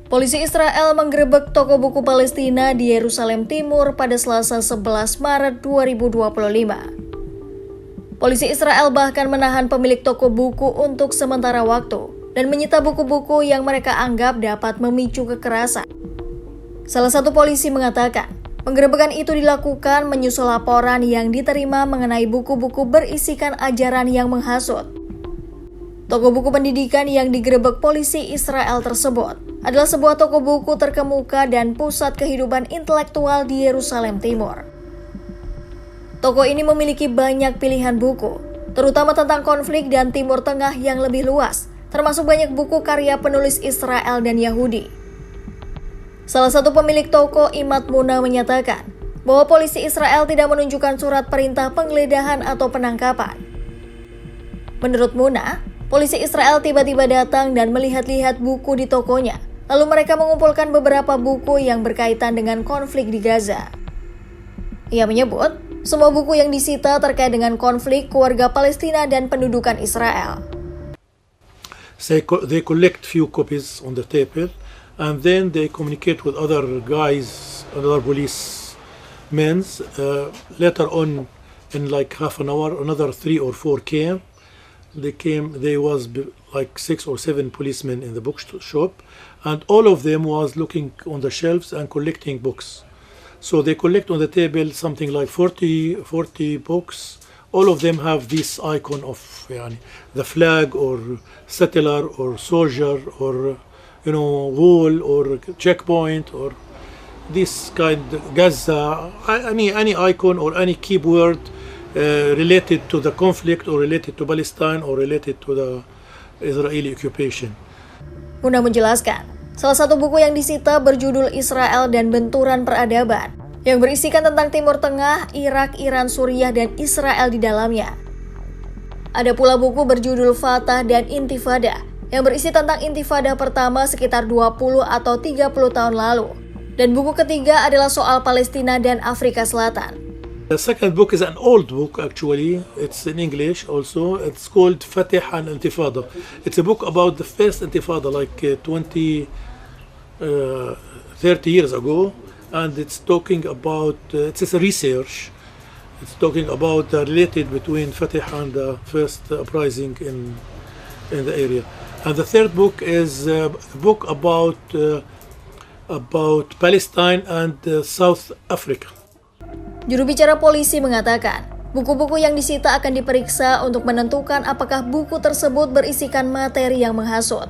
Polisi Israel menggerebek toko buku Palestina di Yerusalem Timur pada Selasa 11 Maret 2025. Polisi Israel bahkan menahan pemilik toko buku untuk sementara waktu dan menyita buku-buku yang mereka anggap dapat memicu kekerasan. Salah satu polisi mengatakan, penggerebekan itu dilakukan menyusul laporan yang diterima mengenai buku-buku berisikan ajaran yang menghasut. Toko buku pendidikan yang digerebek polisi Israel tersebut adalah sebuah toko buku terkemuka dan pusat kehidupan intelektual di Yerusalem Timur. Toko ini memiliki banyak pilihan buku, terutama tentang konflik dan Timur Tengah yang lebih luas, termasuk banyak buku karya penulis Israel dan Yahudi. Salah satu pemilik toko, Imad Muna, menyatakan bahwa polisi Israel tidak menunjukkan surat perintah penggeledahan atau penangkapan. Menurut Muna, polisi Israel tiba-tiba datang dan melihat-lihat buku di tokonya, lalu mereka mengumpulkan beberapa buku yang berkaitan dengan konflik di Gaza. Ia menyebut, semua buku yang disita terkait dengan konflik keluarga Palestina dan pendudukan Israel. They collect few copies on the table, and then they communicate with other guys, other policemen. Later on, in like half an hour, another 3 or 4 came. There was like 6 or 7 policemen in the bookshop, and all of them was looking on the shelves and collecting books. So they collect on the table something like 40 books. All of them have this icon of the flag or settler or soldier or wall or checkpoint or this kind Gaza, any icon or any keyword related to the conflict or related to Palestine or related to the Israeli occupation. Muna menjelaskan, salah satu buku yang disita berjudul Israel dan Benturan Peradaban, yang berisikan tentang Timur Tengah, Irak, Iran, Suriah, dan Israel di dalamnya. Ada pula buku berjudul Fatah dan Intifada, yang berisi tentang Intifada pertama sekitar 20 atau 30 tahun lalu. Dan buku ketiga adalah soal Palestina dan Afrika Selatan. The second book is an old book actually. It's in English also. It's called Fatah and Intifada. It's a book about the first Intifada like 30 years ago. And it's talking about, it's a research. It's talking about the related between Fatah and the first uprising in the area. And the third book is a book about Palestine and South Africa. Juru bicara polisi mengatakan, buku-buku yang disita akan diperiksa untuk menentukan apakah buku tersebut berisikan materi yang menghasut.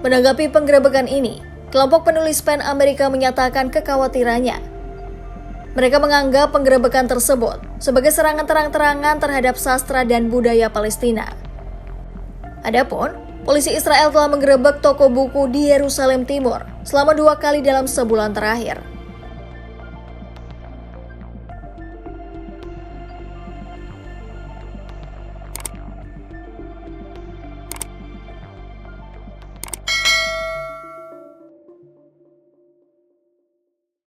Menanggapi penggerebekan ini, kelompok penulis PEN Amerika menyatakan kekhawatirannya. Mereka menganggap penggerebekan tersebut sebagai serangan terang-terangan terhadap sastra dan budaya Palestina. Adapun, polisi Israel telah menggerebek toko buku di Yerusalem Timur selama 2 kali dalam sebulan terakhir.